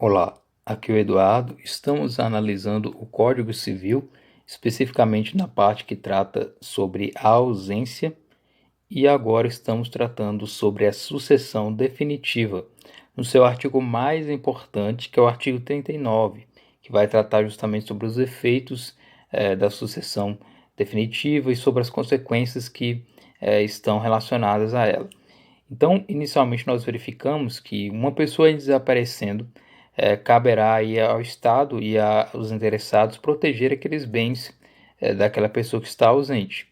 Olá, aqui é o Eduardo. Estamos analisando o Código Civil, especificamente na parte que trata sobre a ausência, e agora estamos tratando sobre a sucessão definitiva, no seu artigo mais importante, que é o artigo 39, que vai tratar justamente sobre os efeitos da sucessão definitiva e sobre as consequências que estão relacionadas a ela. Então, inicialmente nós verificamos que uma pessoa desaparecendo, caberá aí ao Estado e aos interessados proteger aqueles bens daquela pessoa que está ausente.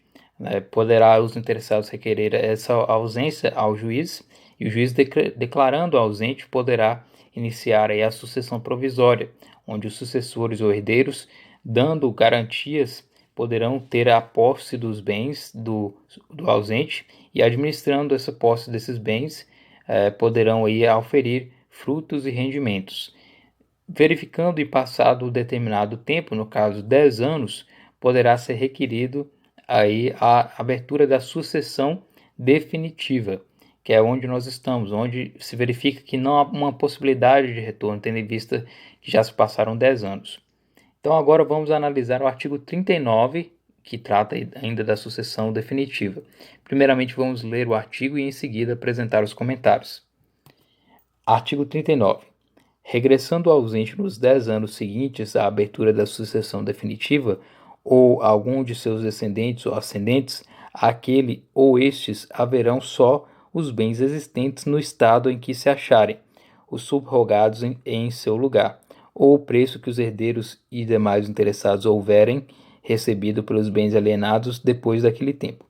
Poderá os interessados requerer essa ausência ao juiz e o juiz declarando ausente poderá iniciar aí a sucessão provisória, onde os sucessores ou herdeiros, dando garantias, poderão ter a posse dos bens do ausente e administrando essa posse desses bens, poderão aí auferir frutos e rendimentos. Verificando e passado um determinado tempo, no caso 10 anos, poderá ser requerido aí a abertura da sucessão definitiva, que é onde nós estamos, onde se verifica que não há uma possibilidade de retorno, tendo em vista que já se passaram 10 anos. Então agora vamos analisar o artigo 39, que trata ainda da sucessão definitiva. Primeiramente vamos ler o artigo e em seguida apresentar os comentários. Artigo 39. Regressando o ausente nos 10 anos seguintes à abertura da sucessão definitiva, ou algum de seus descendentes ou ascendentes, aquele ou estes haverão só os bens existentes no estado em que se acharem, os subrogados em seu lugar, ou o preço que os herdeiros e demais interessados houverem recebido pelos bens alienados depois daquele tempo.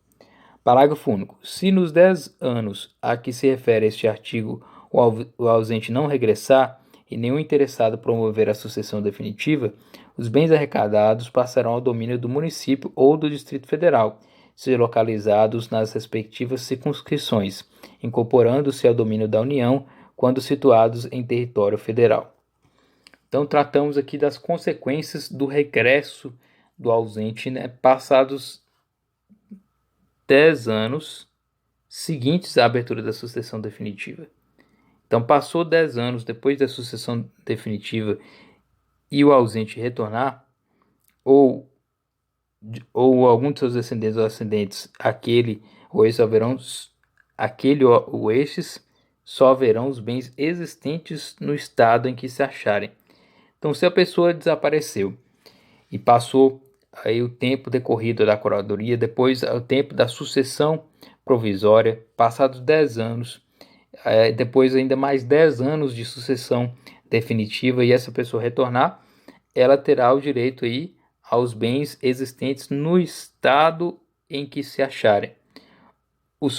Parágrafo único. Se nos 10 anos a que se refere este artigo o ausente não regressar e nenhum interessado promover a sucessão definitiva, os bens arrecadados passarão ao domínio do município ou do Distrito Federal, se localizados nas respectivas circunscrições, incorporando-se ao domínio da União quando situados em território federal. Então, tratamos aqui das consequências do regresso do ausente, passados 10 anos seguintes à abertura da sucessão definitiva. Então, passou 10 anos depois da sucessão definitiva e o ausente retornar, ou algum de seus descendentes ou ascendentes, aquele ou estes só haverão os bens existentes no estado em que se acharem. Então, se a pessoa desapareceu e passou aí o tempo decorrido da curadoria, depois o tempo da sucessão provisória, passados 10 anos, depois ainda mais 10 anos de sucessão definitiva e essa pessoa retornar, ela terá o direito aí aos bens existentes no estado em que se acharem, os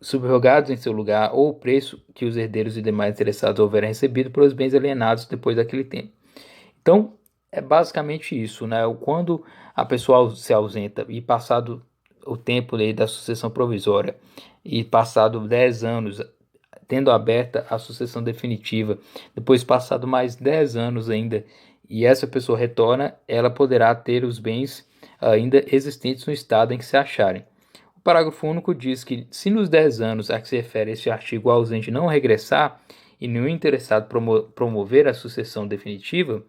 subrogados em seu lugar ou o preço que os herdeiros e demais interessados houverem recebido pelos bens alienados depois daquele tempo. Então, é basicamente isso, né? Quando a pessoa se ausenta e passado o tempo da sucessão provisória e passado 10 anos tendo aberta a sucessão definitiva, depois passado mais 10 anos ainda, e essa pessoa retorna, ela poderá ter os bens ainda existentes no estado em que se acharem. O parágrafo único diz que, se nos 10 anos a que se refere este artigo o ausente não regressar e nenhum interessado promover a sucessão definitiva,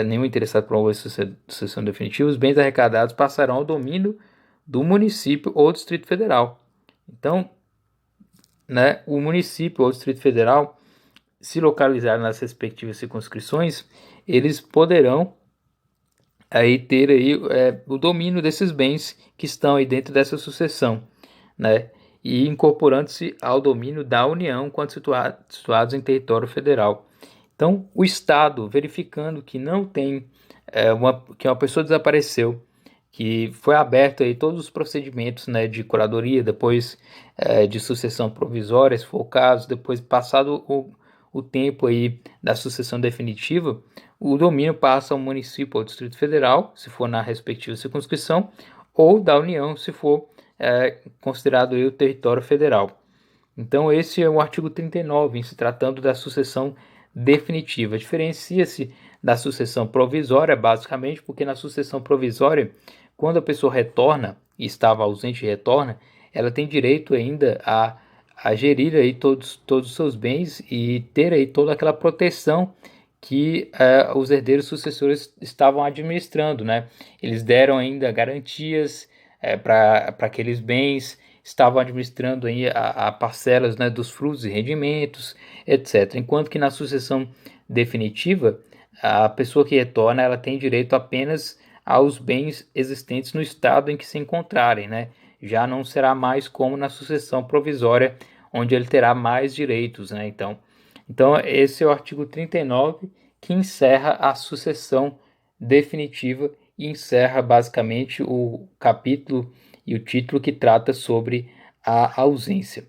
nenhum interessado promover a sucessão definitiva, os bens arrecadados passarão ao domínio do município ou Distrito Federal. Então, o município ou Distrito Federal, se localizar nas respectivas circunscrições, eles poderão aí ter aí, o domínio desses bens que estão aí dentro dessa sucessão, e incorporando-se ao domínio da União quando situados em território federal. Então, o Estado, verificando que não tem, que uma pessoa desapareceu, que foi aberto aí todos os procedimentos, de curadoria, depois de sucessão provisória, se for o caso, depois passado o tempo aí da sucessão definitiva, o domínio passa ao município ou Distrito Federal, se for na respectiva circunscrição, ou da União, se for considerado aí o território federal. Então, esse é o artigo 39, em se tratando da sucessão definitiva. Diferencia-se da sucessão provisória, basicamente, porque na sucessão provisória, quando a pessoa retorna, e estava ausente e retorna, ela tem direito ainda a gerir aí todos os seus bens e ter aí toda aquela proteção que os herdeiros sucessores estavam administrando, né? Eles deram ainda garantias para aqueles bens, estavam administrando aí a parcelas, né, dos frutos e rendimentos, etc. Enquanto que na sucessão definitiva, a pessoa que retorna, ela tem direito apenas aos bens existentes no estado em que se encontrarem, né? Já não será mais como na sucessão provisória, onde ele terá mais direitos, né? Então esse é o artigo 39 que encerra a sucessão definitiva e encerra basicamente o capítulo e o título que trata sobre a ausência.